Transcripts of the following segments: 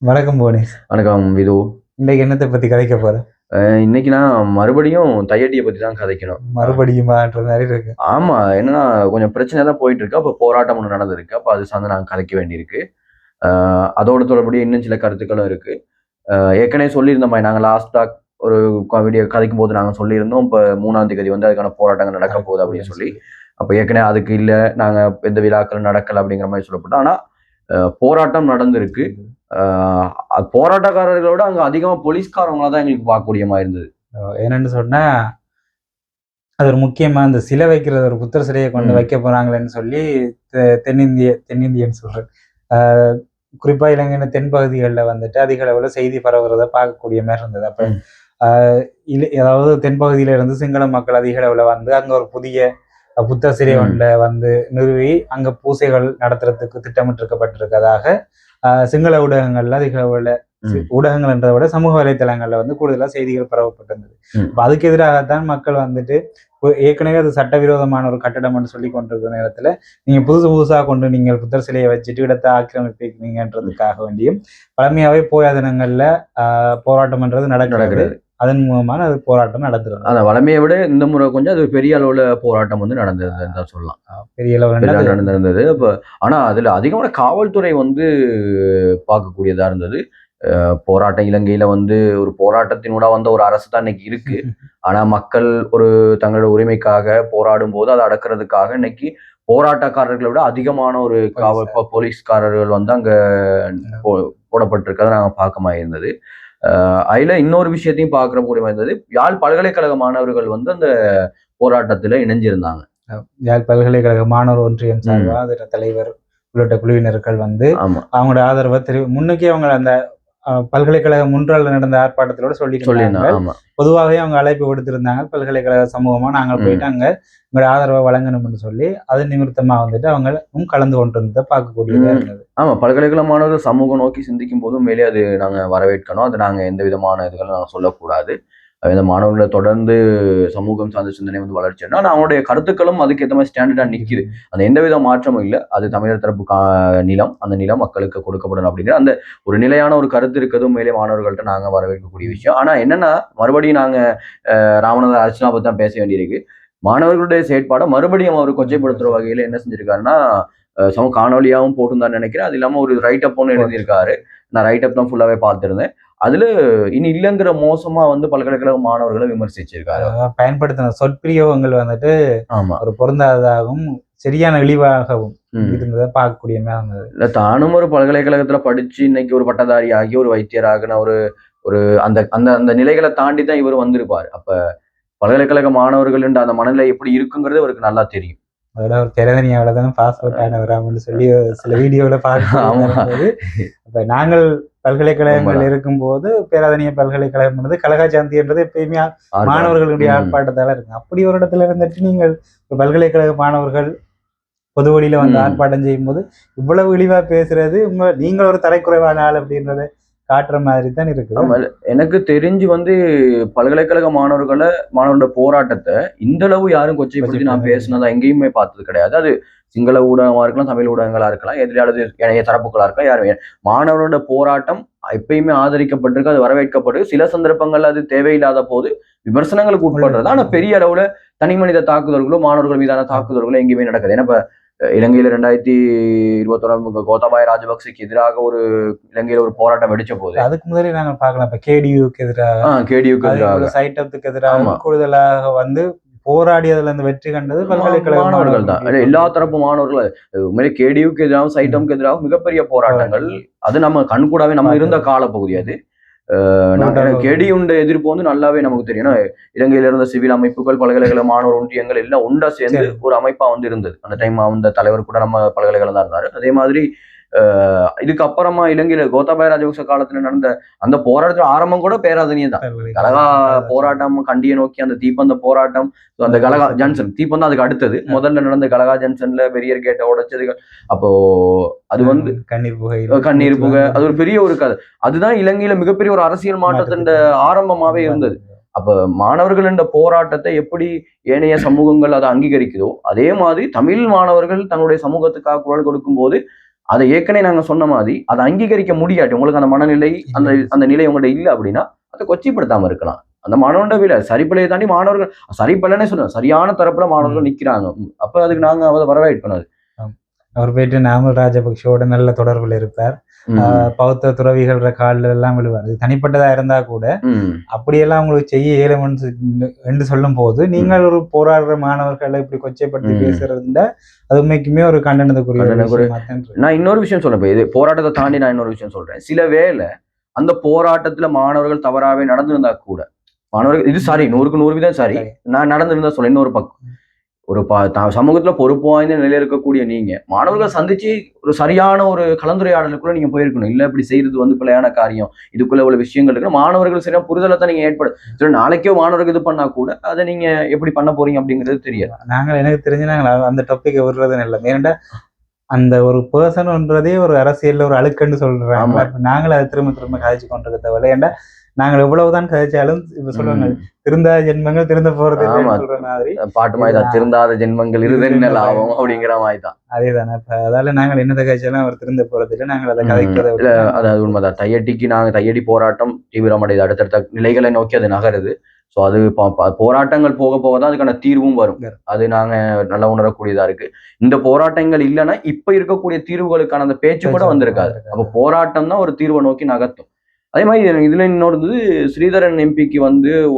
வணக்கம் புவனேஷ். வணக்கம் விது. இன்னைக்கு என்னத்தை பத்தி கதைக்க போற? இன்னைக்கு நான் மறுபடியும் தையட்டியை பத்தி தான் கதைக்கணும். மறுபடியுமான்ற மாதிரி இருக்கு. ஆமா, என்னன்னா கொஞ்சம் பிரச்சனை தான் போயிட்டு இருக்கு. அப்ப போராட்டம் ஒண்ணு நடந்திருக்கு. அப்ப அது சார்ந்து நாங்க கதைக்க வேண்டியிருக்கு. அதோட தொடர்புடைய இன்னும் சில கருத்துக்களும் இருக்கு. ஏற்கனவே சொல்லியிருந்த மாதிரி நாங்க லாஸ்டா ஒரு வீடியோ கதைக்கும் போது நாங்க சொல்லியிருந்தோம். இப்ப 3ஆம் தேதி வந்து அதுக்கான போராட்டங்கள் நடக்க போகுது அப்படின்னு சொல்லி. அப்ப ஏற்கனவே அதுக்கு இல்ல, நாங்க எந்த விழாக்களும் நடக்கல அப்படிங்கிற மாதிரி சொல்லப்பட்டோம். ஆனா போராட்டம் நடந்திருக்கு. போராட்டக்காரர்களோட அங்க அதிகமா போலீஸ்காரங்களா தான் எங்களுக்கு பார்க்கக்கூடிய மாதிரி இருந்தது. என்னன்னு சொன்னா, அது ஒரு முக்கியமா இந்த சிலை வைக்கிறது, ஒரு புத்தர் சிலையை கொண்டு வைக்க போறாங்களேன்னு சொல்லி தென்னிந்தியன்னு சொல்றேன். குறிப்பா இலங்கையின் தென்பகுதிகளில் வந்துட்டு அதிக அளவுல செய்தி பரவுறத பார்க்கக்கூடிய மாதிரி இருந்தது. அப்ப அதாவது தென்பகுதியில இருந்து சிங்கள மக்கள் அதிக அளவுல வந்து அங்க ஒரு புதிய புத்தர் சிலை ஒன்றை வந்து நிறுவி அங்க பூசைகள் நடத்துறதுக்கு திட்டமிட்டிருக்கப்பட்டிருக்கதாக சிங்கள ஊடகங்கள்ல அதிக அளவுல ஊடகங்கள் என்றதை விட சமூக வலைத்தளங்கள்ல வந்து கூடுதலா செய்திகள் பரவப்பட்டிருந்தது. அதுக்கு எதிராகத்தான் மக்கள் வந்துட்டு ஏற்கனவே அது சட்டவிரோதமான ஒரு கட்டடம்னு சொல்லி கொண்டிருக்கிற நேரத்துல நீங்க புதுசா கொண்டு நீங்கள் புத்தர் சிலையை வச்சுட்டு இடத்தை ஆக்கிரமிப்பீங்கன்றதுக்காக வேண்டியும் பழமையாவே போயாதனங்கள்ல போராட்டம்ன்றது நடக்கிறது. அதன் மூலமான அது போராட்டம் நடந்துருது. அந்த வளமையை விட இந்த முறை கொஞ்சம் அது பெரிய அளவுல போராட்டம் வந்து நடந்ததுன்னு தான் சொல்லலாம். பெரிய அளவுல நடந்திருந்தது. அப்ப ஆனா அதுல அதிகமான காவல்துறை வந்து பார்க்கக்கூடியதா இருந்தது. போராட்டம் இலங்கையில வந்து ஒரு போராட்டத்தினூட வந்த ஒரு அரசு தான் இன்னைக்கு இருக்கு. ஆனா மக்கள் ஒரு தங்களோட உரிமைக்காக போராடும் போது அதை அடக்கிறதுக்காக இன்னைக்கு போராட்டக்காரர்களை விட அதிகமான ஒரு போலீஸ்காரர்கள் வந்து அங்க போடப்பட்டிருக்கிறத நாங்க பார்க்க இருந்தது. அதுல இன்னொரு விஷயத்தையும் பார்க்கிற முடியுமா இருந்தது. யாழ் பல்கலைக்கழக மாணவர்கள் வந்து அந்த போராட்டத்துல இணைஞ்சிருந்தாங்க. யாழ் பல்கலைக்கழக மாணவர் ஒன்றியம் சார்பா அதோட தலைவர் உள்ளிட்ட குழுவினர்கள் வந்து அவங்களோட ஆதரவை முன்னுக்கே அவங்க அந்த பல்கலைக்கழக முன்றால் நடந்த ஆர்ப்பாட்டத்தோட சொல்லியிருந்தாங்க. பொதுவாகவே அவங்க அழைப்பு விடுத்திருந்தாங்க, பல்கலைக்கழக சமூகமா நாங்கள் போயிட்டு அங்க உங்களோட ஆதரவை வழங்கணும்னு சொல்லி அது நிமித்தமா வந்துட்டு அவங்களும் கலந்து கொண்டிருந்ததை பார்க்கக்கூடியதா இருந்தது. ஆமா, பல்கலைக்கழக மாணவர்கள் சமூகம் நோக்கி சிந்திக்கும் போதும் மேலே அது நாங்க வரவேற்கணும். அது நாங்க எந்த விதமான இதுகளும் நாங்க சொல்லக்கூடாது. இந்த மாணவர்களை தொடர்ந்து சமூகம் சார்ந்த சிந்தனை வந்து வளர்ச்சி. ஆனா அவனுடைய கருத்துக்களும் அதுக்கு ஏற்ற மாதிரி ஸ்டாண்டர்டா நிக்குது. அந்த எந்தவித மாற்றமும் இல்லை. அது தமிழர் தரப்பு நிலம், அந்த நிலம் மக்களுக்கு கொடுக்கப்படணும் அப்படிங்கிற அந்த ஒரு நிலையான ஒரு கருத்து இருக்கிறதும் மேலே மாணவர்கள்ட்ட நாங்க வரவேற்கக்கூடிய விஷயம். ஆனா என்னன்னா மறுபடியும் நாங்க ராமநாதர் அர்ச்சனா பத்தி தான் பேச வேண்டியிருக்கு. மாணவர்களுடைய செயற்பாடை மறுபடியும் அவர் கொச்சைப்படுத்துற வகையில என்ன செஞ்சிருக்காருன்னா, காணொலியாவும் போட்டுருந்தான்னு நினைக்கிறேன். அது இல்லாம ஒரு ரைட் அப் ஒன்று எழுதியிருக்காரு. நான் ரைட் அப் தான் ஃபுல்லாவே பார்த்திருந்தேன். அதுல இனி இல்லைங்கிற மோசமா வந்து பல்கலைக்கழக மாணவர்களை விமர்சிச்சிருக்காரு. பயன்படுத்தின சொற்பிரயோகங்கள் வந்துட்டு ஒரு பொருந்தாததாகவும் சரியான இழிவாகவும் இருந்ததை பார்க்கக்கூடிய இல்ல, தானும் ஒரு பல்கலைக்கழகத்துல படிச்சு இன்னைக்கு ஒரு பட்டதாரி ஆகி ஒரு வைத்தியராகின ஒரு ஒரு அந்த அந்த அந்த நிலைகளை தாண்டி தான் இவர் வந்திருப்பாரு. அப்ப பல்கலைக்கழக மாணவர்கள் அந்த மனநிலை எப்படி இருக்குங்கிறது அவருக்கு நல்லா தெரியும். அதோட ஒரு திறதனியாவில தானே பாஸ் அவுட் ஆனவராமன்னு சொல்லி சில வீடியோல பார்க்கும்போது அப்ப நாங்கள் பல்கலைக்கழகங்கள் இருக்கும்போது பேராதனிய பல்கலைக்கழகம் கலகாசாந்தி என்றது எப்பயுமே மாணவர்களுடைய ஆர்ப்பாட்டத்தால இருக்கு. அப்படி ஒரு இடத்துல இருந்துட்டு நீங்கள் பல்கலைக்கழக மாணவர்கள் பொது வழியில வந்து ஆர்ப்பாட்டம் செய்யும் போது இவ்வளவு இழிவா பேசுறது நீங்கள் ஒரு தரைக்குறைவான ஆள் அப்படின்றத காட்டுற மாதிரி தான் இருக்கு. எனக்கு தெரிஞ்சு வந்து பல்கலைக்கழக மாணவர்களோட போராட்டத்தை இந்த அளவு யாரும் கொச்சைப்படுத்தி நான் பேசினதா எங்கேயுமே பார்த்தது கிடையாது. அது சிங்கள ஊடகமா இருக்கலாம், தமிழ் ஊடகங்களா இருக்கலாம், எதிராளது இணைய தரப்புகளா இருக்கலாம், யாருமே மாணவர்களோட போராட்டம் எப்பயுமே ஆதரிக்கப்பட்டிருக்கு, அது வரவேற்கப்பட்டு சில சந்தர்ப்பங்கள்ல அது தேவையில்லாத போது விமர்சனங்களுக்கு உட்படுறது. ஆனா பெரிய அளவுல தனி மனித தாக்குதல்களோ மாணவர்கள் மீதான தாக்குதல்களோ எங்கேயுமே நடக்குது. ஏன்னா இப்ப இலங்கையில 2021 கோத்தபாய ராஜபக்சேக்கு எதிராக ஒரு இலங்கையில ஒரு போராட்டம் வெடிச்ச போது அதுக்கு முதலே நாங்க பார்க்கலாம். இப்ப கேடியூக்கு எதிராக சைட்டத்துக்கு எதிராக கூடுதலாக வந்து போராடியதுல இருந்து வெற்றி கண்டது பல்கலைக்கழக மாணவர்கள் தான். எல்லா தரப்பு மாணவர்கள் உண்மையிலே கேடியூக்கு எதிராகவும் சைட்டமுக்கு எதிராகவும் மிகப்பெரிய போராட்டங்கள். அது நம்ம கண்கூடாவே நம்ம இருந்த காலப்பகுதி. அது கேடியுண்ட எதிர்ப்பு வந்து நல்லாவே நமக்கு தெரியும். இலங்கையில இருந்த சிவில் அமைப்புகள், பல்கலைக்கழக மாணவர் ஒன்றியங்கள் எல்லாம் ஒன்றா சேர்ந்து ஒரு அமைப்பா வந்து இருந்தது. அந்த டைம் அந்த தலைவர் கூட நம்ம பல்கலைக்கழகம் தான் இருந்தாரு. அதே மாதிரி இதுக்கு அப்புறமா இலங்கையில கோத்தாபாய ராஜபக்ச காலத்துல நடந்த அந்த போராட்டத்துல ஆரம்பம் கூட பேராதனியம் தான். கலகா போராட்டம், கண்டியை நோக்கி அந்த தீப்பந்த போராட்டம், அந்த கலகா ஜங்ஷன் தீப்பந்தம் அதுக்கு அடுத்தது. முதல்ல நடந்த கலகா ஜங்ஷன்ல பெரியர் கேட்ட உடைச்சது. அப்போ அது வந்து கண்ணீர் புகை, அது ஒரு பெரிய ஒரு கதை. அதுதான் இலங்கையில மிகப்பெரிய ஒரு அரசியல் மாற்றத்தின் ஆரம்பமாவே இருந்தது. அப்ப மாணவர்கள் என்ற போராட்டத்தை எப்படி ஏனைய சமூகங்கள் அதை அங்கீகரிக்குதோ அதே மாதிரி தமிழ் மாணவர்கள் தங்களுடைய சமூகத்துக்காக குரல் கொடுக்கும் போது அதை ஏற்கனவே நாங்க சொன்ன மாதிரி அதை அங்கீகரிக்க முடியாட்டி உங்களுக்கு அந்த மனநிலை அந்த அந்த நிலை உங்கள்ட்ட இல்லை அப்படின்னா அதை கொச்சைப்படுத்தாம இருக்கலாம். அந்த மாணவன்ட சரிப்பிழையை தாண்டி மாணவர்கள் சரிப்பில்லைன்னே சொல்லுவேன், சரியான தரப்புல மாணவர்கள் நிக்கிறாங்க. அப்ப அதுக்கு நாங்க அதை வரவேற்கணும். அவர் போயிட்டு நாமல் ராஜபக்ஷோட நல்ல தொடர்பில் இருப்பார். பௌத்த துறவிகள காலில் எல்லாம் விழுவார். இது தனிப்பட்டதா இருந்தா கூட அப்படியெல்லாம் உங்களுக்கு செய்ய இயலும்னு என்று சொல்லும் போது நீங்கள் ஒரு போராடுற மாணவர்களை இப்படி கொச்சைப்படுத்தி பேசுறதுல அது உண்மைக்குமே ஒரு கண்டனத்துக்குரிய. நான் இன்னொரு விஷயம் சொல்றேன், இது போராட்டத்தை தாண்டி நான் இன்னொரு விஷயம் சொல்றேன். சில வேளை அந்த போராட்டத்துல மாணவர்கள் தவறாவே நடந்திருந்தா கூட, மாணவர்கள் இது சரி 100க்கு 100% சரி நான் நடந்திருந்தா சொல்ல, இன்னொரு பக்கம் ஒரு சமூகத்துல பொறுப்பு வாய்ந்த நிலையில இருக்கக்கூடிய நீங்க மாணவர்கள் சந்திச்சு ஒரு சரியான ஒரு கலந்துரையாடலுக்குள்ள நீங்க போயிருக்கணும். இல்ல இப்படி செய்யறது பிள்ளையான காரியம், இதுக்குள்ள இவ்வளவு விஷயங்கள் இருக்கு, மாணவர்கள் சரியா புரிதலை தான் நீங்க ஏற்படு நாளைக்கே மாணவர்கள் இது பண்ணா கூட அதை நீங்க எப்படி பண்ண போறீங்க அப்படிங்கிறது தெரியாது. எனக்கு தெரிஞ்சு நாங்கள் அந்த டாபிக் விடுறது இல்லை. ஏன்னா அந்த ஒரு பர்சன்ன்றதே ஒரு அரசியல்ல ஒரு அழுக்குன்னு சொல்றாங்க. நாங்கள் அதை திரும்ப திரும்ப கதைச்சு கொண்டிருக்க தேவையில்லை. ஏன்னா நாங்கள் எவ்வளவுதான் கதைச்சாலும் இப்ப சொல்லுவாங்க திருந்தாத ஜென்மங்கள் திருந்த போறது சொல்ற மாதிரி பாட்டு மாதிரி தான், திருந்தாத ஜென்மங்கள் இருதென்ன லாபம் அப்படிங்கிற மாதிரி தான். அதேதானே. அதால நாங்கள் என்ன கதைச்சாலும் அவர் திருந்த போறது இல்லை, நாங்கள் அதை கதைக்கிறத இல்ல. அதாவது உண்மைதான், தையடிக்கு நாங்க தையடி போராட்டம் தீவிரமடையுது, அடுத்தடுத்த நிலைகளை நோக்கி அது நகருது. ஸோ அது போராட்டங்கள் போக போக தான் அதுக்கான தீர்வும் வரும். அது நாங்க நல்லா உணரக்கூடியதா இருக்கு. இந்த போராட்டங்கள் இல்லைன்னா இப்ப இருக்கக்கூடிய தீர்வுகளுக்கான அந்த பேச்சு கூட வந்திருக்காது. அப்ப போராட்டம் தான் ஒரு தீர்வை நோக்கி நகர்த்தும். அதே மாதிரி இதுல இன்னொரு ஸ்ரீதரன் எம்பிக்கு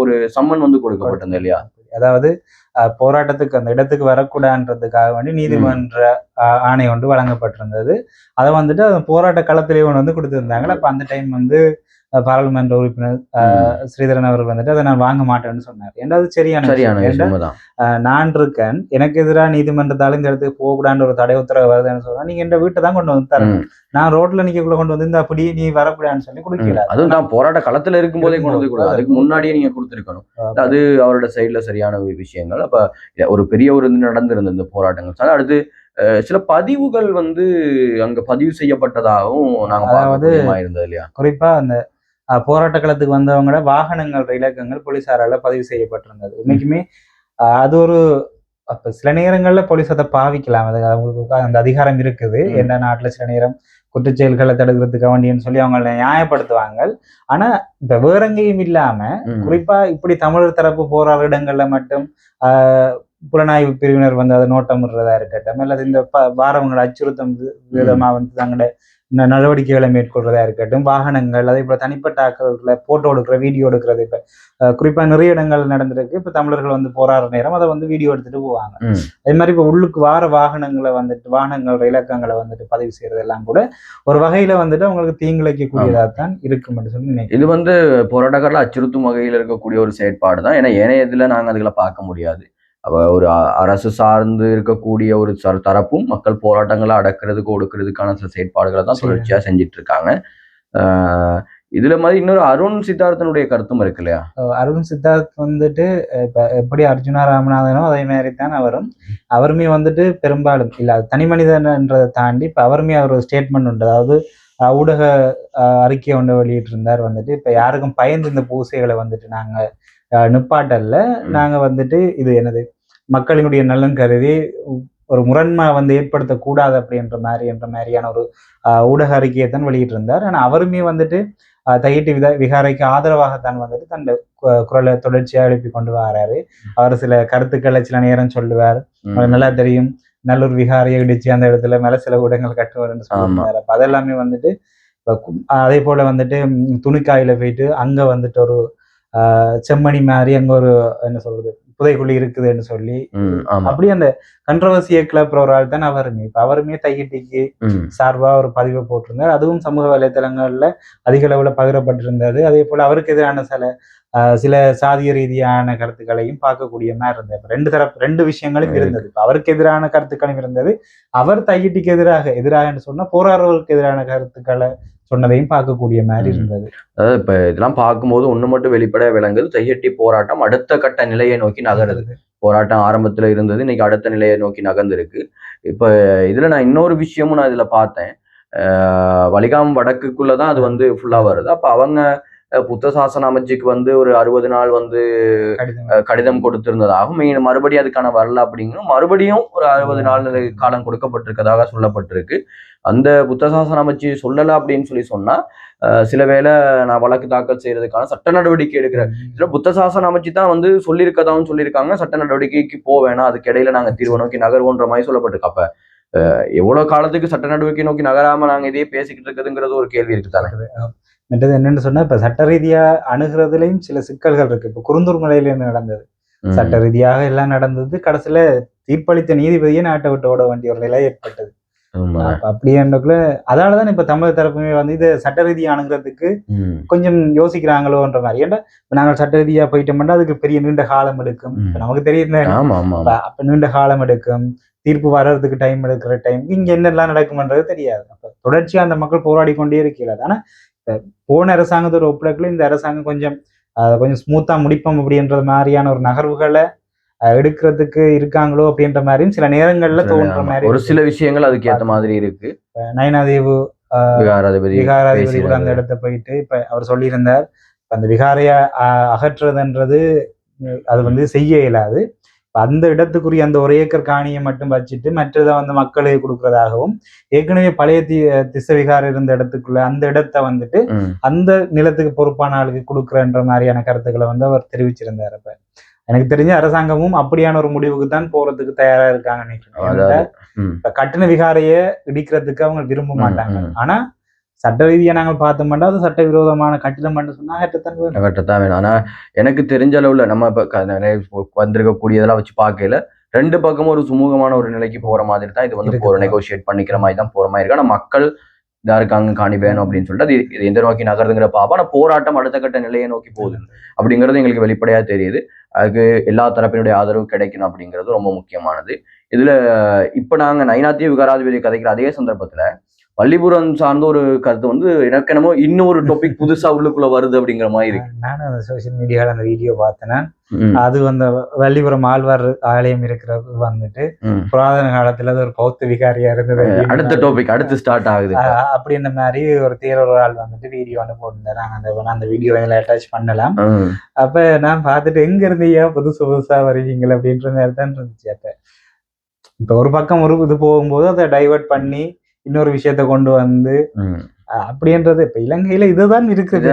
ஒரு சம்மன் கொடுக்கப்பட்டது இல்லையா? அதாவது போராட்டத்துக்கு அந்த இடத்துக்கு வரக்கூடாதுன்றதுக்காக வேண்டி நீதிமன்ற ஆணை ஒன்று வழங்கப்பட்டிருந்தது. அதை அந்த போராட்ட களத்திலேயே ஒன்று கொடுத்திருந்தாங்க. அப்ப அந்த டைம் பாராளுமன்ற உறுப்பினர் ஸ்ரீதரன் அவர்கள் அதை நான் வாங்க மாட்டேன்னு சொன்னார். ஏன்டாவது சரியான நான் இருக்கேன், எனக்கு எதிராக நீதிமன்றத்தால இந்த இடத்துக்கு போகக்கூடாது ஒரு தடை உத்தரவு வருதுன்னு சொன்னா நீங்க என் வீட்டை தான் கொண்டு வந்து தரணும். நான் ரோட்ல நிக்கக்குள்ள கொண்டு வந்து அப்படி நீ வரக்கூடாதுன்னு சொல்லி கொடுக்கல. அதுவும் நான் போராட்ட களத்துல இருக்கும் போதே கொண்டு வந்து கூடாது, அதுக்கு முன்னாடியே நீங்க கொடுத்துருக்கணும். அது அவரோட சைட்ல சரியான விஷயங்கள். அப்ப ஒரு பெரிய ஒரு நடந்திருந்த இந்த போராட்டங்கள். அடுத்து சில பதிவுகள் அங்க பதிவு செய்யப்பட்டதாகவும் நாங்க இருந்தது இல்லையா? குறிப்பா அந்த போராட்ட களத்துக்கு வந்தவங்களோட வாகனங்கள் இலக்கங்கள் போலீசாரால பதிவு செய்யப்பட்டிருந்தது. உண்மைக்குமே அது ஒரு அப்ப சில நேரங்கள்ல போலீஸ் அதை பாவிக்கலாம், அது அவங்களுக்கு அந்த அதிகாரம் இருக்குது. என்ன நாட்டுல சில நேரம் குற்றச்செயல்களை தடுக்கிறதுக்கு வேண்டியன்னு சொல்லி அவங்களை நியாயப்படுத்துவாங்க. ஆனா இப்ப வேற எங்கேயும் இல்லாம குறிப்பா இப்படி தமிழர் தரப்பு போராட இடங்கள்ல மட்டும் புலனாய்வு பிரிவினர் அதை நோட்டமிடுறதா இருக்கட்டும், அல்லது இந்த வாரவங்களை அச்சுறுத்தும் விதமா தங்களோட நடவடிக்கைகளை மேற்கொள்றதா இருக்கட்டும், வாகனங்கள் அதே போல தனிப்பட்ட ஆக்களை போட்டோ எடுக்கிற வீடியோ எடுக்கிறது. இப்ப குறிப்பா நிறைய இடங்கள் நடந்திருக்கு. இப்ப தமிழர்கள் போராடுற நேரம் அதை வீடியோ எடுத்துட்டு போவாங்க. அதே மாதிரி இப்ப உள்ளுக்கு வார வாகனங்களை வாகனங்கள் இலக்கங்களை பதிவு செய்யறது எல்லாம் கூட ஒரு வகையில அவங்களுக்கு தீங்கிழைக்கக்கூடியதாகத்தான் இருக்கும் என்று சொல்லி நினைக்கிறேன். இது போராட்டக்காரர்கள் அச்சுறுத்தும் வகையில் இருக்கக்கூடிய ஒரு செயற்பாடு தான். ஏன்னா ஏனைய இதுல நாங்க அதுகளை பார்க்க முடியாது. ஒரு அரசு சார்ந்து இருக்கக்கூடிய ஒரு தரப்பும் மக்கள் போராட்டங்களை அடக்கிறதுக்கு ஒடுக்கிறதுக்கான சில செயற்பாடுகளை தான் தொடர்ச்சியா செஞ்சிட்டு இருக்காங்க. இதுல மாதிரி இன்னொரு அருண் சித்தார்த்தனுடைய கருத்தும் இருக்கு இல்லையா? அருண் சித்தார்த் இப்ப எப்படி அர்ஜுனா ராமநாதனோ அதே மாதிரி தான் அவருமே பெரும்பாலும் இல்ல தனி மனிதன்றதை தாண்டி இப்ப அவருமே அவர் ஒரு ஸ்டேட்மெண்ட் உண்டு. அதாவது ஊடக அறிக்கையை வெளியிட்டு இருந்தார். இப்ப யாருக்கும் பயந்து இந்த பூசைகளை நாங்க நிப்பாட்டல்ல, நாங்க இது என்னது மக்களினுடைய நலன் கருதி ஒரு முரண்மை ஏற்படுத்தக்கூடாது அப்படின்ற மாதிரியான ஒரு ஊடக அறிக்கையை தான் வெளியிட்டு இருந்தார். ஆனா அவருமே தையிட்டு விகாரைக்கு ஆதரவாகத்தான் தன் குரலை தொடர்ச்சியா எழுப்பி கொண்டு வராரு. அவர் சில கருத்துக்களை சில நேரம் சொல்லுவார். நல்லா தெரியும், நல்லூர் விகாரையை இடிச்சு அந்த இடத்துல மேல சில ஊடகங்கள் கட்டுவாருன்னு சொல்லுவார். அப்ப அதெல்லாமே அதே போல துணிக்காயில போயிட்டு அங்க ஒரு செம்மணி மாதிரி அங்க ஒரு என்ன சொல்றது புதைக்குழி இருக்குதுன்னு சொல்லி அப்படி அந்த கண்ட்ரவர்சியை கிளப்புற ஒரு ஆள் தான் அவருமே. இப்ப அவருமே தையிட்டிக்கு சார்பா ஒரு பதிவை போட்டிருந்தார். அதுவும் சமூக வலைத்தளங்கள்ல அதிக அளவுல பகிரப்பட்டிருந்தது. அதே போல அவருக்கு எதிரான சில சாதிய ரீதியான கருத்துக்களையும் பார்க்கக்கூடிய மாதிரி இருந்தது. ரெண்டு விஷயங்களும் இருந்தது. இப்ப அவருக்கு எதிரான கருத்துக்களும் இருந்தது, அவர் தையிட்டிக்கு எதிராக சொன்னா போராடுறவருக்கு எதிரான கருத்துக்களை சொன்னதையும் பார்க்கக்கூடிய மாதிரி இருந்தது. அதாவது இப்ப இதெல்லாம் பார்க்கும்போது ஒண்ணு மட்டும் வெளிப்பட விளங்குது, தையட்டி போராட்டம் அடுத்த கட்ட நிலையை நோக்கி நகருது. போராட்டம் ஆரம்பத்துல இருந்தது, இன்னைக்கு அடுத்த நிலையை நோக்கி நகர்ந்திருக்கு. இப்ப இதுல நான் இன்னொரு விஷயமும் நான் இதுல பார்த்தேன். வலிகாம் வடக்குக்குள்ளதான் அது ஃபுல்லா வருது. அப்ப அவங்க புத்த சாசன அமைச்சுக்கு வந்து ஒரு 60 நாள் வந்து கடிதம் கொடுத்திருந்ததாகவும் மறுபடியும் அதுக்கான வரல அப்படிங்கும் மறுபடியும் ஒரு 60 நாள் காலம் கொடுக்கப்பட்டிருக்கதாக சொல்லப்பட்டிருக்கு. அந்த புத்த சாசன அமைச்சு சொல்லல அப்படின்னு சொன்னா சில வேளை நான் வழக்கு தாக்கல் செய்யறதுக்கான சட்ட நடவடிக்கை எடுக்கிறேன். புத்த சாசன அமைச்சு தான் வந்து சொல்லியிருக்கதாவும் சொல்லியிருக்காங்க, சட்ட நடவடிக்கைக்கு போவேனா அதுக்கு இடையில நாங்க தீர்வு நோக்கி நகர்வோன்ற மாதிரி சொல்லப்பட்டிருக்கு. அப்ப எவ்வளவு காலத்துக்கு சட்ட நடவடிக்கை நோக்கி நகராம நாங்க இதையே பேசிக்கிட்டு இருக்குதுங்கிறது ஒரு கேள்வி இருக்குதானே. மற்றது என்னன்னு சொன்னா இப்ப சட்ட ரீதியா அணுகிறதுலயும் சில சிக்கல்கள் இருக்கு. இப்ப குருந்தூர் மலையில என்ன நடந்தது, சட்ட ரீதியாக எல்லாம் நடந்தது, கடைசியில தீர்ப்பளித்த நீதிபதியே நாட்டை விட்டு ஓட வேண்டிய ஒரு நிலை ஏற்பட்டது. அப்படின்றக்குள்ள அதனாலதான் இப்ப தமிழ் தரப்புமே வந்து இதை சட்ட ரீதியா அணுகிறதுக்கு கொஞ்சம் யோசிக்கிறாங்களோன்ற மாதிரி. ஏன்னா நாங்கள் சட்ட ரீதியா போயிட்டோம்னா அதுக்கு பெரிய நீண்ட காலம் எடுக்கும். நமக்கு தெரியுது, அப்ப நீண்ட காலம் எடுக்கும், தீர்ப்பு வர்றதுக்கு டைம் எடுக்கிற டைம் இங்க என்னெல்லாம் நடக்கும்ன்றது தெரியாது. அப்ப தொடர்ச்சியா அந்த மக்கள் போராடி கொண்டே இருக்கல. ஆனா போன அரசாங்கத்தோட ஒப்படைக்குள்ள இந்த அரசாங்கம் கொஞ்சம் கொஞ்சம் ஸ்மூத்தா முடிப்போம் அப்படின்ற மாதிரியான ஒரு நகர்வுகளை எடுக்கிறதுக்கு இருக்காங்களோ அப்படின்ற மாதிரியும் சில நேரங்கள்ல தோன்ற மாதிரி ஒரு சில விஷயங்கள் அதுக்கு ஏற்ற மாதிரி இருக்கு. நயனாதேவு விகாராதிபதி கூட அந்த இடத்த போயிட்டு இப்ப அவர் சொல்லியிருந்தார், அந்த விகாரைய அகற்றுறதுன்றது அது வந்து செய்ய இயலாது, அந்த இடத்துக்குரிய அந்த ஒரு ஏக்கர் காணியை மட்டும் வச்சுட்டு மற்றதை வந்து மக்களுக்கு கொடுக்கறதாகவும், ஏற்கனவே பழைய திசை விகாரம் இருந்த இடத்துக்குள்ள அந்த இடத்தை வந்துட்டு அந்த நிலத்துக்கு பொறுப்பான ஆளுக்கு கொடுக்குறன்ற மாதிரியான கருத்துக்களை வந்து அவர் தெரிவிச்சிருந்தார். அப்ப எனக்கு தெரிஞ்ச அரசாங்கமும் அப்படியான ஒரு முடிவுக்கு தான் போறதுக்கு தயாரா இருக்காங்க நினைக்கிறேன். இப்ப கட்டண விகாரைய இடிக்கிறதுக்கு அவங்க விரும்ப மாட்டாங்க. ஆனா சட்ட ரீதியா நாங்கள் பார்த்தோம்னா அது சட்டவிரோதமான கட்டிடம் சொன்னா கட்டத்தான் வேணும். ஆனா எனக்கு தெரிஞ்ச அளவுல நம்ம இப்ப வந்திருக்கக்கூடியதெல்லாம் வச்சு பார்க்கல ரெண்டு பக்கமும் ஒரு சுமூகமான ஒரு நிலைக்கு போற மாதிரி தான் இது வந்து போற நெகோசியேட் பண்ணிக்கிற மாதிரி தான் போற மாதிரி இருக்கு. ஆனா மக்கள் இதா இருக்காங்க காணி வேணும் அப்படின்னு சொல்லிட்டு அது எந்த நோக்கி நகருதுங்கிற பாப்பா. ஆனா போராட்டம் அடுத்த கட்ட நிலையை நோக்கி போகுது அப்படிங்கிறது எங்களுக்கு வெளிப்படையா தெரியுது. அதுக்கு எல்லா தரப்பினுடைய ஆதரவு கிடைக்கணும் அப்படிங்கிறது ரொம்ப முக்கியமானது. இதுல இப்ப நாங்க நயினாதேவி விகாராதிபதி கதைக்கிற அதே சந்தர்ப்பத்துல பள்ளிபுரம் சார்ந்த ஒரு கருத்து வந்து எனக்கு என்னமோ இன்னொரு டாபிக் புதுசா உள்ளுக்குள்ள வருது அப்படிங்கிற மாதிரி இருக்கு. நானும் அந்த சோசியல் மீடியால அந்த வீடியோ பார்த்தேன்னா அது அந்த வள்ளிபுரம் ஆழ்வார் ஆலயம் இருக்கிறது வந்துட்டு புராதன காலத்துல அது ஒரு பௌத்த விகாரியா இருந்தது. அடுத்த டாபிக் அடுத்து ஸ்டார்ட் ஆகுது அப்படின்ற மாதிரி ஒரு தேரொரு ஆள் வந்துட்டு வீடியோ வந்து போட்டிருந்தாரு. அந்த வீடியோ அட்டாச் பண்ணலாம். அப்ப நான் பார்த்துட்டு எங்க இருந்தீங்க புதுசா வருவீங்களா அப்படின்ற மாதிரி தான் இருந்துச்சு. அப்ப இப்ப ஒரு பக்கம் ஒரு இது போகும்போது அதை டைவர்ட் பண்ணி இன்னொரு விஷயத்த கொண்டு வந்து அப்படின்றது இப்ப இலங்கையில இதுதான் இருக்குது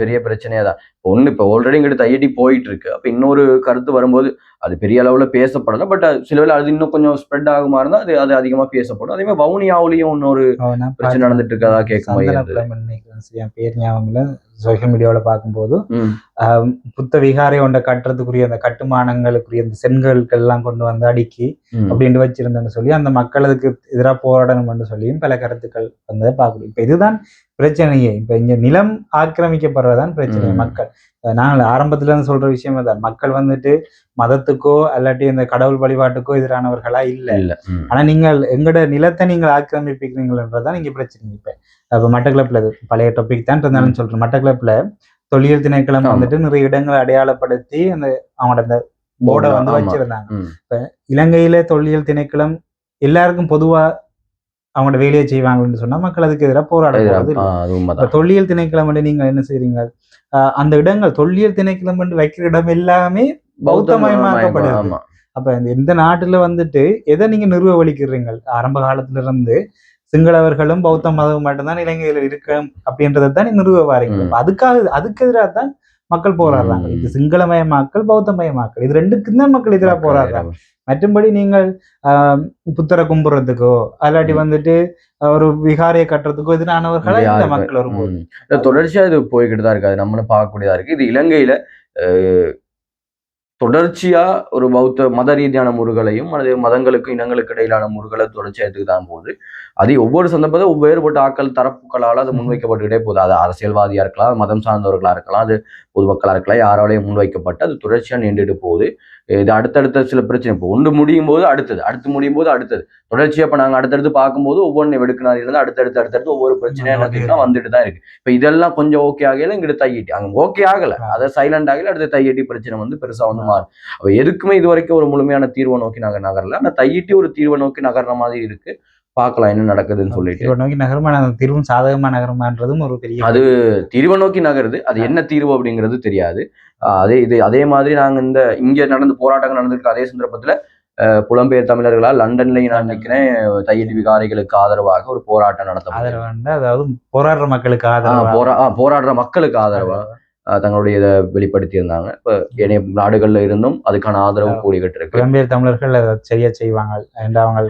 பெரிய பிரச்சனையா தான். ஒண்ணு இப்ப ஆல்ரெடி இங்கிட்ட ஐஐடி போயிட்டு இருக்கு. அப்ப இன்னொரு கருத்து வரும்போது அது பெரிய அளவுல பேசப்படல. பட் சில வேளை அது இன்னும் கொஞ்சம் ஸ்ப்ரெட் ஆகுமா இருந்தா அது அதிகமா பேசப்படும். அதே மாதிரி வவுனியாவிலையும் இன்னொரு பிரச்சனை நடந்துட்டு இருக்கதா கேட்கும். பேர் ஞாபகம் சோசியல் மீடியாவில பார்க்கும்போது புத்த விகாரை கொண்ட கட்டுறதுக்குரிய அந்த கட்டுமானங்களுக்குரிய அந்த செங்கல்கள் எல்லாம் கொண்டு வந்து அடுக்கி அப்படின்ட்டு வச்சிருந்தேன்னு சொல்லி அந்த மக்களுக்கு எதிராக போராடணும்னு சொல்லியும் பல கருத்துக்கள் வந்ததை பார்க்கணும். இப்ப இதுதான் பிரச்சனையே. இப்ப இங்க நிலம் ஆக்கிரமிக்கப்படுறதுதான் பிரச்சனை. மக்கள் நாங்கள் ஆரம்பத்துல இருந்து சொல்ற விஷயம் தான், மக்கள் வந்துட்டு மதத்துக்கோ அல்லாட்டி இந்த கடவுள் வழிபாட்டுக்கோ எதிரானவர்களா இல்ல. ஆனா நீங்கள் எங்கட நிலத்தை நீங்கள் ஆக்கிரமிப்பீங்களன்றதான் இங்க பிரச்சனை. இப்ப மட்டக்களப்புல பழைய டாபிக் தான் இருந்தாலும் சொல்றேன். மட்டக்களப்புல தொல்லியல் திணைக்களம் வந்துட்டு நிறைய இடங்களை அடையாளப்படுத்தி அந்த அவங்களோட அந்த போர்டை வந்து வச்சிருந்தாங்க. இப்ப இலங்கையில தொல்லியல் திணைக்களம் எல்லாருக்கும் பொதுவா அவங்களோட வேலையை செய்வாங்கன்னு சொன்னா மக்கள் அதுக்கு எதிராக போராடுறது. தொல்லியல் திணைக்களம் வந்து நீங்க என்ன செய்றீங்க, அந்த இடங்கள் தொல்லியல் திணைக்களம் வந்து வைக்கிற இடம் எல்லாமே பௌத்தமயமாக்கப்படுது. அப்ப இந்த நாட்டுல வந்துட்டு எதை நீங்க நிறுவ வலிக்கிறீங்க? ஆரம்ப காலத்துல இருந்து சிங்களவர்களும் பௌத்த மதம் மட்டும்தான் இலங்கையில இருக்கு அப்படின்றதான் நிறுவ வாரீங்க. அதுக்கு எதிராக தான் மக்கள் போராடுறாங்க. இது சிங்களமயமாக்கல் பௌத்தமயமாக்கல் இது ரெண்டுக்கும் தான் மக்கள் எதிராக போராடுறாங்க. மற்றும்படி நீங்கள் புத்தரை கும்புறதுக்கோ அல்லாட்டி வந்துட்டு ஒரு விகாரையை கட்டுறதுக்கோ எதிரானவர்களா இந்த மக்கள் வரும்போது தொடர்ச்சியா இது போய்கிட்டு தான் இருக்கு. அது நம்மளும் பார்க்கக்கூடியதா இருக்கு. இது இலங்கையில தொடர்ச்சியா ஒரு பௌத்த மத ரீதியான முறைகளையும் அல்லது மதங்களுக்கு இனங்களுக்கு இடையிலான முறைகளை தொடர்ச்சியா எடுத்துக்கிட்டான் போது அது ஒவ்வொரு சந்தர்ப்பத்தை வேறுபட்ட ஆக்கள் தரப்புகளால் அது முன்வைக்கப்பட்டுக்கிட்டே போகுது. அது அரசியல்வாதியா இருக்கலாம், மதம் சார்ந்தவர்களா இருக்கலாம், அது பொதுமக்களா இருக்கலாம், யாராலையும் முன்வைக்கப்பட்டு அது தொடர்ச்சியா நின்றுட்டு போகுது. இது அடுத்தடுத்த சில பிரச்சனை இப்போ ஒன்று முடியும் போது அடுத்து முடியும் போது அடுத்தது தொடர்ச்சியா இப்ப நாங்க அடுத்தடுத்து பார்க்கும்போது ஒவ்வொன்று வெடுக்கினார் இருந்தால் அடுத்தடுத்து ஒவ்வொரு பிரச்சனையா என்னத்துக்குலாம் வந்துட்டு தான் இருக்கு. இப்ப இதெல்லாம் கொஞ்சம் ஓகே ஆகல, இங்கிட்ட தையிட்டி அங்க ஓகே ஆகல, அதை சைலண்ட் ஆகல, அடுத்த தையிட்டி பிரச்சனை வந்து பெருசா வந்து மாறும். அப்ப எதுக்குமே இது வரைக்கும் ஒரு முழுமையான தீர்வை நோக்கி நாங்க நகரல. ஆனா தையிட்டி ஒரு தீர்வை நோக்கி நகர்ற மாதிரி இருக்கு. பார்க்கலாம் என்ன நடக்குதுன்னு சொல்லிட்டு. தீர்வை நோக்கி நகருமா, தீர்வும் சாதகமா நகருமான்றதும் ஒரு பெரிய அது தீர்வை நோக்கி நகருது, அது என்ன தீர்வு அப்படிங்கிறது தெரியாது. அதே மாதிரி நாங்க இங்க நடந்த போராட்டங்கள் நடந்திருக்கு. அதே சந்தர்ப்பத்துல புலம்பெயர் தமிழர்களால் லண்டன்லயும் நான் நினைக்கிறேன் தையடி விகாரிகளுக்கு ஆதரவாக ஒரு போராட்டம் நடத்தப்பட்டது. அதாவது போராடுற மக்களுக்கு போராடுற மக்களுக்கு ஆதரவா தங்களுடைய இதை வெளிப்படுத்தி இருந்தாங்க. இப்ப ஏனைய நாடுகள்ல இருந்தும் அதுக்கான ஆதரவு கூடிக்கிட்டு இருக்கு. புலம்பெயர் தமிழர்கள் அதை சரியா செய்வாங்க. அவங்க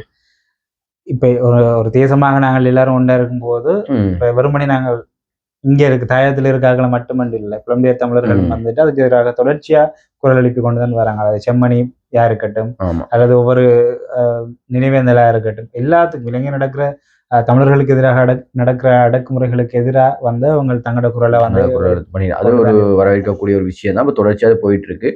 இப்ப ஒரு தேசமாக நாங்கள் எல்லாரும் ஒன்றா இருக்கும்போது இப்ப வெறுமனே நாங்கள் இங்க இருக்கு தாயத்தில் இருக்காங்கள மட்டுமன்று இல்லை, புலம்பெயர் தமிழர்கள் வந்துட்டு அதுக்கு எதிராக தொடர்ச்சியா குரல் எழுப்பி கொண்டுதான் வராங்க. அது செம்மணியா இருக்கட்டும், அல்லது ஒவ்வொரு நினைவேந்தலா இருக்கட்டும், எல்லாத்துக்கும் இலங்கை நடக்கிற தமிழர்களுக்கு எதிராக நடக்கிற அடக்குமுறைகளுக்கு எதிராக வந்து அவங்க தங்களோட குரலை வந்து அது ஒரு வரவேற்கக்கூடிய ஒரு விஷயம் தான். இப்போ தொடர்ச்சியாக போயிட்டு இருக்கு.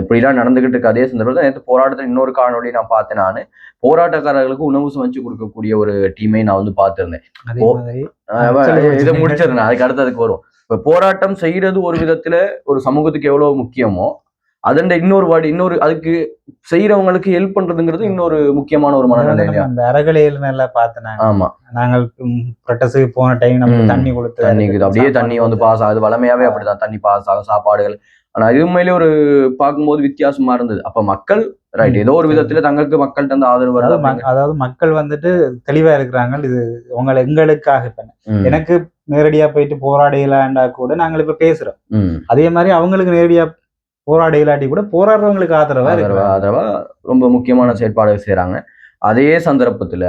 இப்படிலாம் நடந்துகிட்டு இருக்கு. அதே சந்தர்ப்பத்தில் நேற்று போராட்டத்தில் இன்னொரு காணொலி நான் பார்த்தேன். நான் போராட்டக்காரர்களுக்கு உணவு சமைச்சு கொடுக்கக்கூடிய ஒரு டீமை நான் வந்து பார்த்திருந்தேன். இதை முடிச்சிருந்தேன், அதுக்கு அடுத்ததுக்கு வரும். இப்ப போராட்டம் செய்யறது ஒரு விதத்துல ஒரு சமூகத்துக்கு எவ்வளவு முக்கியமோ அதன் இன்னொரு அதுக்கு செய்யறவங்களுக்கு ஹெல்ப் பண்றதுங்கிறது இன்னொரு முக்கியமான ஒரு மனநிலை. அந்த அறகலையில நல்லா பார்த்தேன். ஆமா, நாங்கள் ப்ரொட்டஸ்டுக்கு போன டைம் நம்ம தண்ணி கொடுத்து அப்படியே தண்ணி வந்து பாஸ் ஆகுது. வளமையாவே அப்படிதான் தண்ணி பாஸ் ஆகும், சாப்பாடுகள். ஆனா இது உண்மையிலே ஒரு பார்க்கும்போது வித்தியாசமா இருந்தது. அப்ப மக்கள் ரைட் ஏதோ ஒரு விதத்துல தங்களுக்கு மக்கள்கிட்ட அந்த ஆதரவு வருது. அதாவது மக்கள் வந்துட்டு தெளிவா இருக்கிறாங்க. இது எங்களுக்காக இப்ப எனக்கு நேரடியா போயிட்டு போராடலாண்டா கூட நாங்கள் இப்ப பேசுறோம். அதே மாதிரி அவங்களுக்கு நேரடியா போராட இல்லாட்டி கூட போராடுறவங்களுக்கு ஆதரவா ரொம்ப முக்கியமான செயற்பாடுகள் செய்யறாங்க. அதே சந்தர்ப்பத்துல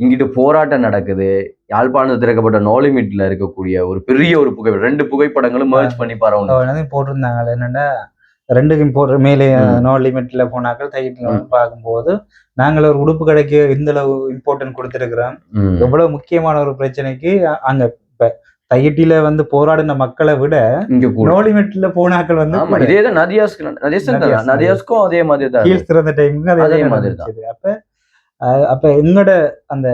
இங்கிட்டு போராட்டம் நடக்குது. யாழ்ப்பாணத்தில் திறக்கப்பட்ட நோ லிமிட்ல இருக்கக்கூடிய ஒரு பெரிய ஒரு ரெண்டு புகைப்படங்களும் மர்ஜ் பண்ணி போட்டிருந்தாங்க. என்னன்னா ரெண்டுக்கும் போடுற மேலே நோ லிமிட்ல போனாக்கள் தையட்டில பார்க்கும்போது நாங்கள் ஒரு உடுப்பு கடைக்கு இந்த அளவு இம்பார்ட்டன்ட் கொடுத்துருக்கிறோம். எவ்வளவு முக்கியமான ஒரு பிரச்சனைக்கு அங்க இப்ப தையட்டில வந்து போராடின மக்களை விட நோ லிமிட்ல போனாக்கள் வந்து இதேதான் நதியாஸ்க்கும் அதே மாதிரி தான் கீழ் திறந்த டைமுக்கு அதே மாதிரி தான். அப்ப எங்களோட அந்த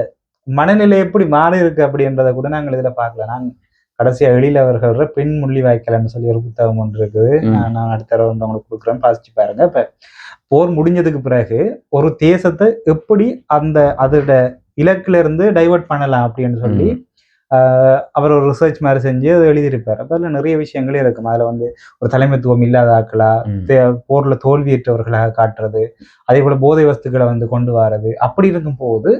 மனநிலை எப்படி மாறி இருக்கு அப்படின்றத கூட நாங்கள் இதுல பார்க்கல. நான் கடைசியா எழிலவர்கள பெண் முள்ளி வாய்க்கலன்னு சொல்லி ஒரு புத்தகம் ஒன்று இருக்குது. நான் அடுத்த தடவை வந்து உங்களுக்கு கொடுக்குறேன், பாசிச்சு பாருங்க. இப்ப போர் முடிஞ்சதுக்கு பிறகு ஒரு தேசத்தை எப்படி அதோட இலக்குல இருந்து டைவர்ட் பண்ணலாம் அப்படின்னு சொல்லி அவர் ஒரு ரிசர்ச் மாதிரி செஞ்சு அதை எழுதியிருப்பார். அப்ப அதுல நிறைய விஷயங்களே இருக்கும். அதுல வந்து ஒரு தலைமைத்துவம் இல்லாத ஆக்களா, போர்ல தோல்வியற்றவர்களாக காட்டுறது, அதே போல போதை வஸ்துக்களை வந்து கொண்டு வர்றது. அப்படி இருக்கும் போது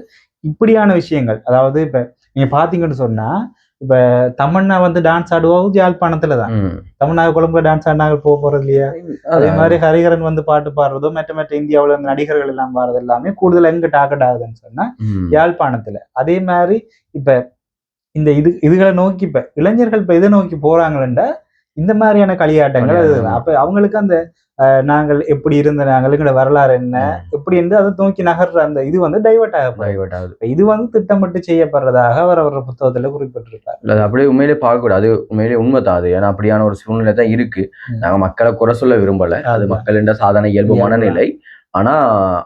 இப்படியான விஷயங்கள், அதாவது இப்ப நீங்க பாத்தீங்கன்னு சொன்னா இப்ப தமன்னா வந்து டான்ஸ் ஆடுவாங்க யாழ்ப்பாணத்துலதான். தமன்னா கொழும்புல டான்ஸ் ஆடினாங்க போறது இல்லையா? அதே மாதிரி ஹரிகரன் வந்து பாட்டு பாடுறதோ மற்ற இந்தியாவுல இருந்து நடிகர்கள் எல்லாம் பாடுறது எல்லாமே கூடுதல் எங்க டார்கெட் ஆகுதுன்னு சொன்னா யாழ்ப்பாணத்துல. அதே மாதிரி இப்ப இந்த இதுகளை நோக்கி இப்ப இளைஞர்கள் இப்ப எதை நோக்கி போறாங்களா இந்த மாதிரியான களியாட்டங்கள். அதுதான் அப்ப அவங்களுக்கு அந்த நாங்கள் எப்படி இருந்த நாங்களோட வரலாறு என்ன எப்படி என்று அதை நோக்கி நகர்ற அந்த இது வந்து டைவர்ட் ஆகுது. இது வந்து திட்டமிட்டு செய்யப்படுறதாக அவர் புத்தகத்துல குறிப்பிட்டிருக்காரு. அது அப்படியே உண்மையிலே பார்க்கக்கூடாது. உண்மையிலே உண்மைதான் அது. ஏன்னா அப்படியான ஒரு சூழ்நிலை தான் இருக்கு. நாங்க மக்களை குறை சொல்ல விரும்பல. அது மக்கள் என்ற சாதாரண இயல்பு மனநிலை. ஆனா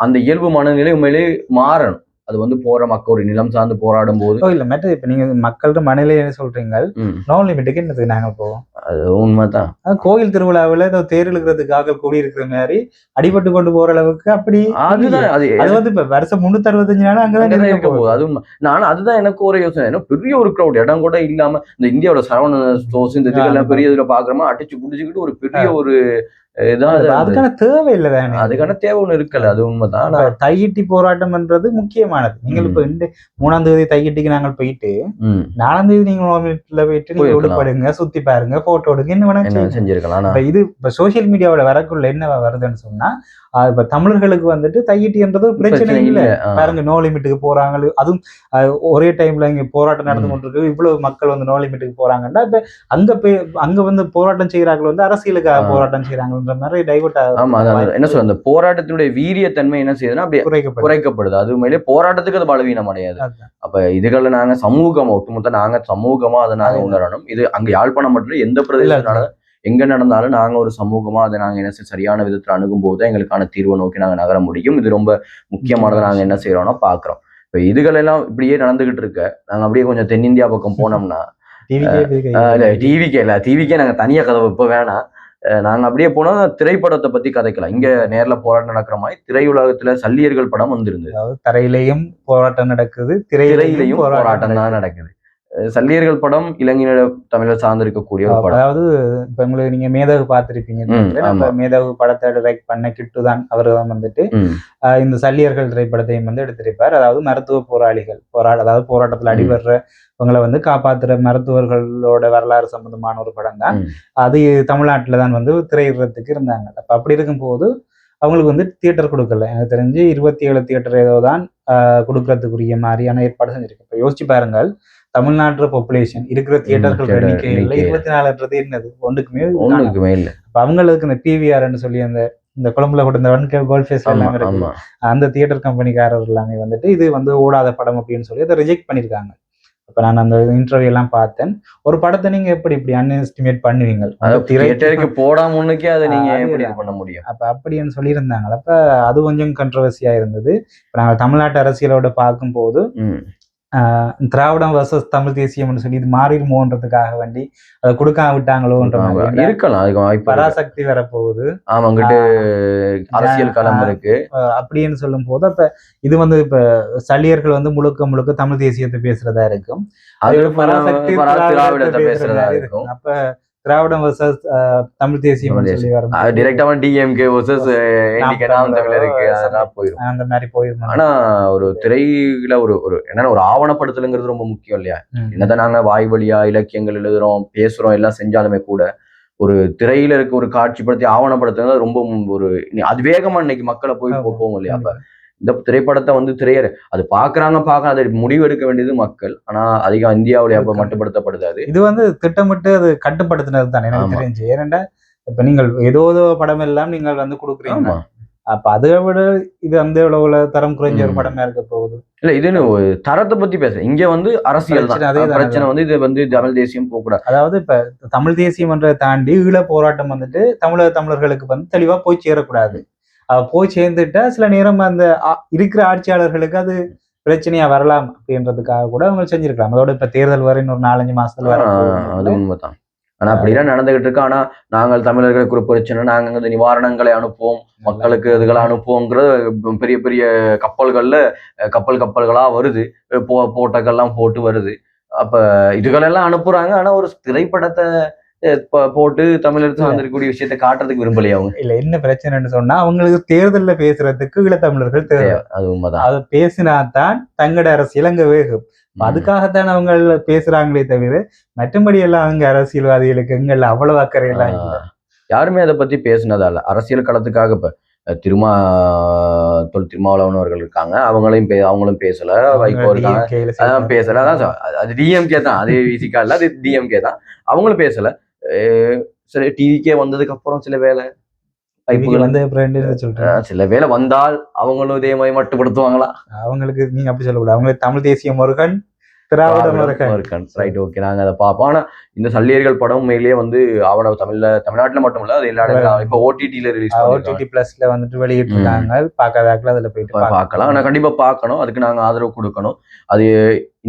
அந்த இயல்பு மனநிலை உண்மையிலே மாறணும். அது வந்து போற மக்கள் ஒரு நிலம் சார்ந்து போராடும் போது இல்ல மேட்டர். இப்ப நீங்க மக்கள்கிட்ட மனநிலை சொல்றீங்க, நோ லிமிட்டுக்கு என்னதுக்கு நாங்க போவோம். அது உண்மைதான். கோயில் திருவிழாவில் தேர் இழுக்கிறதுக்காக கூடியிருக்கிற மாதிரி அடிபட்டு கொண்டு போற அளவுக்கு அப்படி அதுதான். அது வந்து இப்ப வருஷம் 365 நாள் அங்கதான் இருக்க போகுது. அது நானும் அதுதான் எனக்கு ஒரு யோசனை. பெரிய ஒரு கிரௌட் இடம் கூட இல்லாம இந்த இந்தியாவோட சரவண ஸ்டோர்ஸ் இந்த இதுக்கெல்லாம் பெரிய இதுல பாக்குறோமா அடிச்சு புடிச்சுக்கிட்டு ஒரு பெரிய ஒரு அதுக்கான தேவை இல்லதானே? அதுக்கான தேவை ஒண்ணு இருக்கல. அது உண்மைதான். தையிட்டி போராட்டம்ன்றது முக்கியமானது. நீங்கள் இப்ப 3ஆம் தேதி தையிட்டிக்கு நாங்கள் போயிட்டு 4ஆம் தேதி நீங்க போயிட்டு நீங்க ஒடுப்படுங்க, சுத்தி பாருங்க, போட்டோ எடுங்க, என்ன வேணா செஞ்சிருக்கலாம். இது இப்ப சோசியல் மீடியாவோட வரக்குள்ள என்ன வருதுன்னு சொன்னா இப்ப தமிழர்களுக்கு வந்துட்டு தையிட்டின்றது ஒரு பிரச்சனை இல்லை. பாருங்க நோ லிமிட்டுக்கு போறாங்க. அதுவும் ஒரே டைம்ல இங்க போராட்டம் நடந்து கொண்டிருக்கு. இவ்வளவு மக்கள் வந்து நோ லிமிட்டுக்கு போறாங்கன்னா இப்ப அங்க வந்து போராட்டம் செய்யறாங்க வந்து அரசியலுக்காக போராட்டம் செய்யறாங்க மாதிரி டைவர்ட் ஆகுது. ஆமா, என்ன சொல்ற அந்த போராட்டத்தினுடைய வீரியத்தன்மை என்ன செய்யுதுன்னா அப்படியே குறைக்கப்படுது. அது உண்மையிலே போராட்டத்துக்கு அது பலவீனம் அடையாது. அப்ப இதுகளை நாங்க சமூகமா ஒட்டுமொத்த நாங்க சமூகமா அதை நாங்க உணரணும். இது அங்க யாழ்ப்பாணம் மட்டும் எந்த பிரதேசத்தினால எங்க நடந்தாலும் நாங்க ஒரு சமூகமா அதை நாங்க என்ன சரியான விதத்துல அணுகும் போது எங்களுக்கான தீர்வை நோக்கி நாங்க நகர முடியும். இது ரொம்ப முக்கியமானதை நாங்க என்ன செய்யறோம்னா பாக்குறோம். இப்ப இதுகள் எல்லாம் இப்படியே நடந்துகிட்டு இருக்க நாங்க அப்படியே கொஞ்சம் தென்னிந்தியா பக்கம் போனோம்னா டிவிக்கே நாங்க தனியா கதவை இப்ப வேணாம். நாங்க அப்படியே போனா திரைப்படத்தை பத்தி கதைக்கலாம். இங்க நேர்ல போராட்டம் நடக்கிற மாதிரி திரையுலகத்துல சல்லியர்கள் படம் வந்திருந்தது. அதாவது தரையிலையும் போராட்டம் நடக்குது, திரையிலையும் போராட்டம் தான் நடக்குது. சல்லியர்கள் படம் இலங்கையில தமிழர் சார்ந்திருக்கக்கூடிய ஒரு படம். அதாவது இப்ப உங்களுக்கு நீங்க மேதகு பார்த்திருப்பீங்க. நம்ம மேதகு படத்தை டைரக்ட் பண்ண கிட்டு தான் அவர் வந்துட்டு இந்த சல்லியர்கள் திரைப்படத்தையும் வந்து எடுத்திருப்பார். அதாவது மருத்துவ போராளிகள் அதாவது போராட்டத்துல அடிபடுறவங்களை வந்து காப்பாத்துற மருத்துவர்களோட வரலாறு சம்பந்தமான ஒரு படம் தான். அது தமிழ்நாட்டுல தான் வந்து திரையிடுறதுக்கு இருந்தாங்க. அப்ப அப்படி இருக்கும்போது அவங்களுக்கு வந்து தியேட்டர் கொடுக்கல. எனக்கு தெரிஞ்சு 27 தியேட்டர் ஏதோ தான் கொடுக்கறதுக்குரிய மாதிரியான ஏற்பாடு செஞ்சிருக்கு. இப்ப யோசிச்சு பாருங்கள், தமிழ்நாட்டு பாப்புலேஷன் இருக்கிற தியேட்டர்கள் எண்ணிக்கையில் 24ன்றது என்னது, ஒன்றுக்குமே இல்லை. அப்ப அவங்களுக்கு இந்த பிவிஆர்ன்னு சொல்லி இந்த கொழம்புல கூட இந்த கோல்ட் ஃபேஸ் எல்லாம் இருக்கு, அந்த தியேட்டர் கம்பெனிக்காரர் எல்லாமே வந்துட்டு இது வந்து ஓடாத படம் அப்படின்னு சொல்லி அதை ரிஜெக்ட் பண்ணிருக்காங்க. அப்ப நான் அந்த இன்டர்வியூ எல்லாம் பார்த்தேன். ஒரு படத்தை நீங்க எப்படி அன்எஸ்டிமேட் பண்ணுவீங்க? தியேட்டருக்கு போடாம முன்னுக்கே அதை நீங்க எப்படி பண்ண முடியும்? அப்ப அப்படின்னு சொல்லி இருந்தாங்க. அப்ப அது கொஞ்சம் கண்ட்ரோவர்சியா இருந்தது. இப்ப நாங்க தமிழ்நாட்டு அரசியலோட பார்க்கும்போது திராவிடம் வர்சஸ் தமிழ் தேசியம்னு சொல்லி இது மாறிடுமோன்றதுக்காக வேண்டி அதை கொடுக்காம விட்டாங்களோன்ற மாதிரி இருக்கலாம். அதுக்கு வாய்ப்பு, பராசக்தி வரப்போகுது, அங்கிட்டு அரசியல் களம் இருக்கு அப்படின்னு சொல்லும் போது அப்ப இது வந்து இப்ப சல்லியர்கள் வந்து முழுக்க தமிழ் தேசியத்தை பேசுறதா இருக்கும், பராசக்தி திராவிடத்தை பேசுறதா இருக்கும். அப்ப திராவிடம் வர்சஸ் தமிழ் தேசியம் சொல்லி வரும், டைரக்டா டிஎம்கே வர்சஸ் போயிடும், அந்த மாதிரி போயிடும். ஆனா ஒரு திரையில ஒரு என்னன்னா ஒரு ஆவணப்படுத்தலுங்கிறது ரொம்ப முக்கியம் இல்லையா? என்னதான் நாங்க வாய் வழியா இலக்கியங்கள் எழுதுறோம், பேசுறோம், எல்லாம் செஞ்சாலுமே கூட ஒரு திரையில இருக்க ஒரு காட்சிப்படுத்தி ஆவணப்படுத்துறது ரொம்ப ஒரு அது வேகமா இன்னைக்கு மக்களை போய் போகும் இல்லையா? அப்ப இந்த திரைப்படத்தை வந்து திரையர் அது பாக்குறாங்க, அதை முடிவு எடுக்க வேண்டியது மக்கள். ஆனா அதிகம் இந்தியாவுடைய அப்ப மட்டுப்படுத்தப்படுது. இது வந்து திட்டமிட்டு அது கட்டுப்படுத்தினது தான் எனக்கு தெரிஞ்சு. ஏனென்றா இப்ப நீங்கள் ஏதோ படம் எல்லாம் நீங்கள் வந்து கொடுக்குறீங்க, அப்ப அதை விட இது அந்த அளவுல தரம் குறைஞ்ச ஒரு படமா இருக்க போகுது இல்ல. இதுன்னு தரத்தை பத்தி பேசுறேன். இங்க வந்து அரசியல் பிரச்சனை வந்து இது வந்து தமிழ் தேசியம் போக கூடாது. அதாவது இப்ப தமிழ் தேசியம் என்ற தாண்டி ஈழ போராட்டம் வந்துட்டு தமிழர்களுக்கு வந்து தெளிவா போய் சேரக்கூடாது. போய் சேர்ந்துட்டா சில நேரம் அந்த இருக்கிற ஆட்சியாளர்களுக்கு அது பிரச்சனையா வரலாம் அப்படின்றதுக்காக கூட அவங்க செஞ்சிருக்கலாம். அதோட இப்ப தேர்தல் வர இன்னொரு 4-5 மாசத்துல வர, அது உண்மைதான். ஆனா அப்படிலாம் நடந்துகிட்டு இருக்கு. ஆனா நாங்கள் தமிழர்களுக்கு ஒரு பிரச்சனை, நாங்க இந்த நிவாரணங்களை அனுப்புவோம், மக்களுக்கு இதுகளை அனுப்புவோங்கிற பெரிய பெரிய கப்பல்களா வருது, போட்டோக்கெல்லாம் போட்டு வருது. அப்ப இதுகளெல்லாம் அனுப்புறாங்க. ஆனா ஒரு திரைப்படத்தை போட்டு தமிழர் சார்ந்திருக்கக்கூடிய விஷயத்தை காட்டுறதுக்கு விரும்பலையா அவங்க? இல்ல, என்ன பிரச்சனைன்னு சொன்னா அவங்களுக்கு தேர்தல்ல பேசுறதுக்கு ஈழத்தமிழர்கள் தேவை. அது உண்மைதான். அதை பேசினாதான் தங்கட அரசியல் அங்க வேகும். அதுக்காகத்தான் அவங்க பேசுறாங்களே தவிர மற்றபடி எல்லாம் அவங்க அரசியல்வாதிகளுக்கு எங்கள்ல அவ்வளவு அக்கறை எல்லாம் இல்லை. யாருமே அதை பத்தி பேசினதால அரசியல் களத்துக்காக இப்ப திருமாவளவன் அவர்கள் இருக்காங்க, அவங்களும் பேசல, வைகோ இருக்காங்க, அதான் பேசல. அதான் அது டிஎம்கே தான், அது விசிகா இல்ல, அது டிஎம்கே தான், அவங்களும் பேசல. சில டிவிக்கே வந்ததுக்கு அப்புறம் சில வேலை சில வேலை வந்தால் அவங்களும் இதே மாதிரி மட்டுப்படுத்துவாங்களா? அவங்களுக்கு நீங்க அப்படி சொல்லக்கூடாது. அவங்களுக்கு தமிழ் தேசிய முருகன், திராவிட முருகன், ரைட், ஓகே, நாங்க அதை பார்ப்போம். ஆனா இந்த சல்லியர்கள் படம் உண்மையிலேயே வந்து தமிழ்நாட்டுல மட்டும் இல்ல, அது எல்லா இடத்துல இப்ப ஓடிடில ரிலீஸ், ஓடிடி பிளஸ்ல வந்துட்டு வெளியிட்டிருக்காங்க. பார்க்காதாக்கள் அதுல போயிட்டு பார்க்கலாம். ஆனா கண்டிப்பா பார்க்கணும், அதுக்கு நாங்க ஆதரவு கொடுக்கணும். அது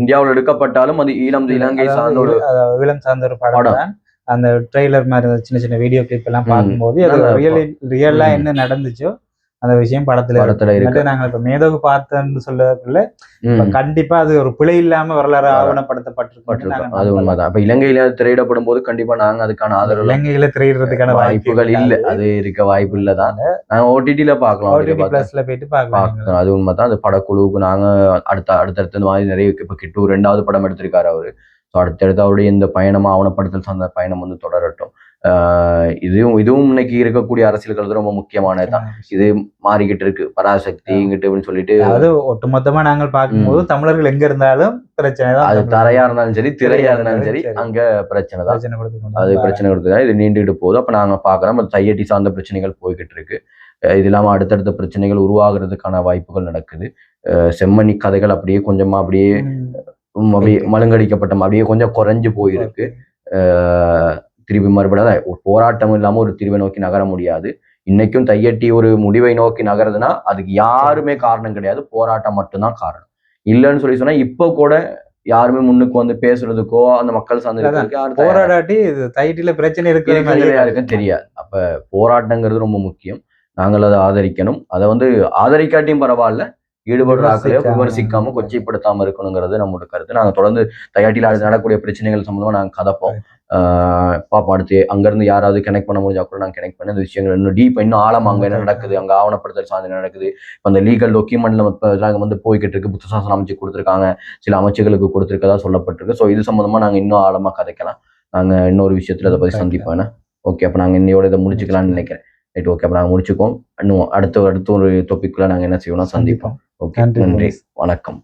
இந்தியாவில் எடுக்கப்பட்டாலும் அது இலங்கை சார்ந்த ஒரு ஈழம் சார்ந்த ஒரு படம் தான். அந்த ட்ரெய்லர் மாதிரி சின்ன சின்ன வீடியோ கிளிப் எல்லாம் பார்க்கும்போது அது ரியலா என்ன நடந்துச்சோ அந்த விஷயம் படத்துல இருக்கு. நாங்க இப்ப மேதகு பார்த்தோம்னு சொல்லக்குள்ள கண்டிப்பா அது ஒரு பிழை இல்லாம வரலாறு ஆவணப்படுத்தப்பட்டிருக்கோம். அது உண்மைதான். அப்ப இலங்கையில திரையிடப்படும் போது கண்டிப்பா நாங்க அதுக்கான ஆதரவு, இலங்கையில திரையிடுறதுக்கான வாய்ப்புகள் இல்ல, அது இருக்க வாய்ப்பு இல்லதான். நாங்க ஓடிடில பாக்கலாம், ஓடிடி பிளஸ்ல போயிட்டு பார்க்கலாம். அது உண்மைதான். அந்த படக்குழுவுக்கு நாங்க அடுத்தடுத்த மாதிரி நிறைய இப்ப கிட்டு 2வது படம் எடுத்திருக்காரு அவரு. அடுத்தடுத்து அவருடைய இந்த பயணம், ஆவணப்படுத்தல் சார்ந்த பயணம் வந்து தொடரட்டும். இதுவும் இன்னைக்கு இருக்கக்கூடிய அரசியல்கள் ரொம்ப முக்கியமானதுதான். இது மாறிக்கிட்டு இருக்கு, பராசக்தி அப்படின்னு சொல்லிட்டு. அதாவது ஒட்டுமொத்தமா நாங்கள் பார்க்கும்போது தமிழர்கள் எங்க இருந்தாலும் பிரச்சனை தான். அது தரையா இருந்தாலும் சரி, திரையா இருந்தாலும் சரி, அங்க பிரச்சனை தான். அது பிரச்சனை கொடுத்துதான் இது நீண்டுகிட்டு போகுது. அப்ப நாங்க பாக்குறோம் அது தையட்டி சார்ந்த பிரச்சனைகள் போய்கிட்டு இருக்கு. இது இல்லாம அடுத்தடுத்த பிரச்சனைகள் உருவாகிறதுக்கான வாய்ப்புகள் நடக்குது. செம்மணி கதைகள் அப்படியே கொஞ்சமா அப்படியே மழுங்கடிக்கப்பட்ட அப்படியே கொஞ்சம் குறைஞ்சு போயிருக்கு. திருப்பி மறுபடியும் ஒரு போராட்டம் இல்லாம ஒரு தீர்வை நோக்கி நகர முடியாது. இன்னைக்கும் தையட்டி ஒரு முடிவை நோக்கி நகருதுன்னா அதுக்கு யாருமே காரணம் கிடையாது, போராட்டம் மட்டும்தான் காரணம். இல்லைன்னு சொல்லி சொன்னா இப்போ கூட யாருமே முன்னுக்கு வந்து பேசுறதுக்கோ அந்த மக்கள் சார்ந்திருக்கிறதுக்கு யாரும் தயாரா போராடாட்டி இது தைட்டில பிரச்சனை இருக்கிறது இருக்கிறது யாருக்கும் தெரியாது. அப்ப போராட்டங்கிறது ரொம்ப முக்கியம். நாங்கள் அதை ஆதரிக்கணும். அதை வந்து ஆதரிக்காட்டியும் பரவாயில்ல, ஈடுபடுற ஆக்களையோ விமர்சிக்காம கொச்சைப்படுத்தாம இருக்கணுங்கிறது நம்மளோட கருத்து. நாங்க தொடர்ந்து தையாட்டில நடக்கக்கூடிய பிரச்சனைகள் சம்பந்தமா நாங்க கதைப்போம். பாப்பா அடுத்து அங்கிருந்து யாராவது கனெக்ட் பண்ண முடிஞ்சா கூட நாங்க கனெக்ட் பண்ணி அந்த விஷயங்கள் இன்னும் டீப், இன்னும் ஆழமா அங்க என்ன நடக்குது, அங்க ஆவணப்படுத்தல் சார்ந்து என்ன நடக்குது, இப்ப அந்த லீகல் டாக்குமெண்ட்ல வந்து போய்கிட்டு இருக்கு, புத்த சாசன அமைச்சு கொடுத்துருக்காங்க, சில அமைச்சுகளுக்கு கொடுத்துருக்கதா சொல்லப்பட்டிருக்கு. ஸோ இது சம்பந்தமா நாங்க இன்னும் ஆழமா கதைக்கலாம். நாங்க இன்னொரு விஷயத்துல அதை பத்தி சந்திப்போம். ஓகே, அப்ப நாங்க இன்னையோட இதை முடிச்சுக்கலாம்னு நினைக்கிறேன். ரைட், ஓகே, அப்ப நாங்க முடிச்சுக்கோம். இன்னும் அடுத்த ஒரு டாபிக்ல நாங்க என்ன செய்வோம்னா சந்திப்போம். ஓகே, நன்றி, வணக்கம்.